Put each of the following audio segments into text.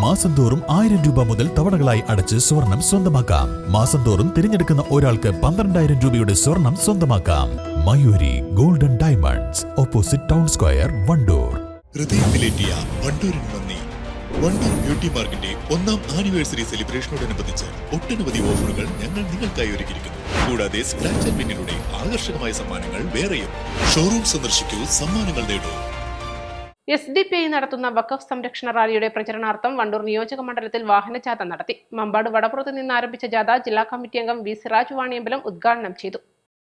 മാസം തോറും 1000 രൂപ മുതൽ തവണകളായി അടച്ച് സ്വർണം സ്വന്തമാക്കാം. മാസം തോറും തിരഞ്ഞെടുക്കുന്ന ഒരാൾക്ക് 12,000 രൂപയുടെ സ്വർണം സ്വന്തമാക്കാം. Mayoori golden diamonds, opposite town square, Wandoor. ഹൃദയത്തിലേറ്റിയ വണ്ടൂരിന് നന്ദി. വണ്ടൂർ ബ്യൂട്ടി പാർക്കിന്റെ 1ാം ആനിവേഴ്സറി സെലിബ്രേഷനോടനുബന്ധിച്ച് ഒട്ടനവധി ഓഫറുകൾ ഞങ്ങൾ നിങ്ങൾക്കായി ഒരുക്കിയിരിക്കുന്നു. കൂടാതെ സ്ക്രാച്ച് ആൻഡ് വിന്നിലൂടെ ആകർഷകമായ സമ്മാനങ്ങൾ വേറെയും. ഷോറൂം സന്ദർശിക്കൂ, സമ്മാനങ്ങൾ നേടൂ. SDPI നടത്തുന്ന വഖഫ് സംരക്ഷണ റാലിയുടെ പ്രചരണാർത്ഥം വണ്ടൂർ നിയോജക മണ്ഡലത്തിൽ വാഹനജാഥ നടത്തി. മമ്പാട് വടപ്പുറത്ത് നിന്ന് ആരംഭിച്ച ജാഥ ജില്ലാ കമ്മിറ്റി അംഗം വി സിറാജ് വാണിയമ്പലം ഉദ്ഘാടനം ചെയ്തു.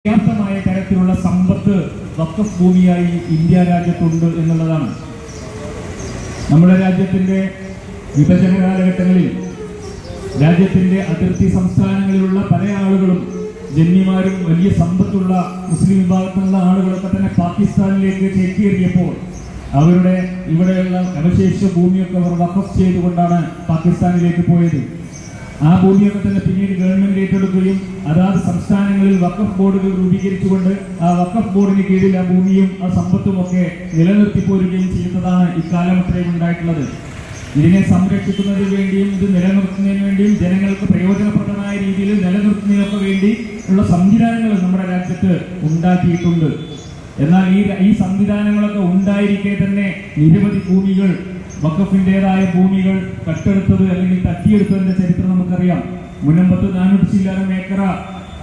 പര്യാപ്തമായ തരത്തിലുള്ള സമ്പത്ത് വഖഫ് ഭൂമിയായി ഇന്ത്യ രാജ്യത്തുണ്ട് എന്നുള്ളതാണ്. നമ്മുടെ രാജ്യത്തിന്റെ വിഭജന കാലഘട്ടങ്ങളിൽ രാജ്യത്തിന്റെ അതിർത്തി സംസ്ഥാനങ്ങളിലുള്ള പല ആളുകളും ജന്മിമാരും വലിയ സമ്പത്തുള്ള മുസ്ലിം വിഭാഗത്തിലുള്ള ആളുകളൊക്കെ തന്നെ പാകിസ്ഥാനിലേക്ക് ചേക്കേറിയപ്പോൾ അവരുടെ ഇവിടെയുള്ള അവശേഷിച്ച ഭൂമിയൊക്കെ അവർ വഖഫ് ചെയ്തുകൊണ്ടാണ് പാകിസ്ഥാനിലേക്ക് പോയത്. ആ ഭൂമിയൊക്കെ തന്നെ പിന്നീട് ഗവൺമെന്റ് ഏറ്റെടുക്കുകയും അതാത് സംസ്ഥാനങ്ങളിൽ വഖഫ് ബോർഡുകൾ രൂപീകരിച്ചുകൊണ്ട് ആ വഖഫ് ബോർഡിന് കീഴിൽ ആ ഭൂമിയും ആ സമ്പത്തും ഒക്കെ നിലനിർത്തിപ്പോരുകയും ചെയ്യുന്നതാണ് ഇക്കാലം അത്രയും ഉണ്ടായിട്ടുള്ളത്. ഇതിനെ സംരക്ഷിക്കുന്നതിന് വേണ്ടിയും ഇത് നിലനിർത്തുന്നതിന് വേണ്ടിയും ജനങ്ങൾക്ക് പ്രയോജനപ്രദമായ രീതിയിൽ നിലനിർത്തുന്നതിനൊക്കെ വേണ്ടി ഉള്ള സംവിധാനങ്ങൾ നമ്മുടെ രാജ്യത്ത് ഉണ്ടാക്കിയിട്ടുണ്ട്. എന്നാൽ ഈ സംവിധാനങ്ങളൊക്കെ ഉണ്ടായിരിക്കെ തന്നെ നിരവധി ഭൂമികൾ വഖഫിൻ്റെതായ ഭൂമികൾ കട്ടെടുത്തത് അല്ലെങ്കിൽ തട്ടിയെടുത്തതിന്റെ ചരിത്രം നമുക്കറിയാം. മുനമ്പത്ത് 400 ചില്ലാനം ഏക്കറ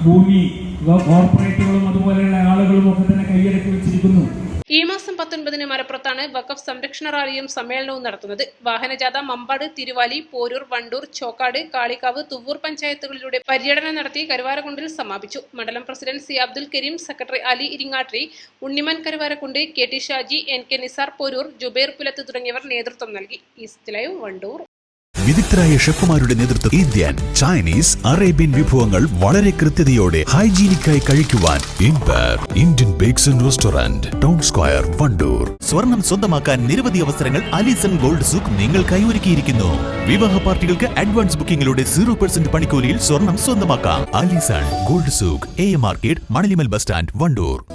ഭൂമി കോർപ്പറേറ്റുകളും അതുപോലെയുള്ള ആളുകളും ഒക്കെ തന്നെ കൈയടക്കി വെച്ചിരിക്കുന്നു. ഈ മാസം 19-ന് മലപ്പുറത്താണ് വഖഫ് സംരക്ഷണ റാലിയും സമ്മേളനവും നടത്തുന്നത്. വാഹനജാഥ മമ്പാട്, തിരുവാലി, പോരൂർ, വണ്ടൂർ, ചോക്കാട്, കാളികാവ്, തുവ്വൂർ പഞ്ചായത്തുകളിലൂടെ പര്യടനം നടത്തി കരുവാരക്കുണ്ടിൽ സമാപിച്ചു. മണ്ഡലം president C Abdul Kareem, secretary Ali Iringattiri, Unniman Karuvarakundu, KT Shaji, NK Nisar Poroor, Jubair Pulath തുടങ്ങിയവർ നേതൃത്വം നൽകി. East live, Wandoor. വിദഗ്ധരായ ഷെഫുമാരുടെ നേതൃത്വത്തിൽ ഇന്ത്യൻ, ചൈനീസ്, അറേബ്യൻ വിഭവങ്ങൾ വളരെ കൃത്യതയോടെ ഹൈജീനിക്കായി കഴിക്കുവാൻ Indian bakes and restaurant, town square, Wandoor. സ്വർണം സ്വന്തമാക്കാൻ നിരവധി അവസരങ്ങൾ അലിസൺ ഗോൾഡ് സൂക്ക് നിങ്ങൾക്കായി ഒരുക്കിയിരിക്കുന്നു. വിവാഹ പാർട്ടികൾക്ക് അഡ്വാൻസ് ബുക്കിംഗിലൂടെ 0% പണിക്കൂലിയിൽ സ്വർണം സ്വന്തമാക്കാം. Alison gold souk, AM market, Manalimal bus stand, Wandoor.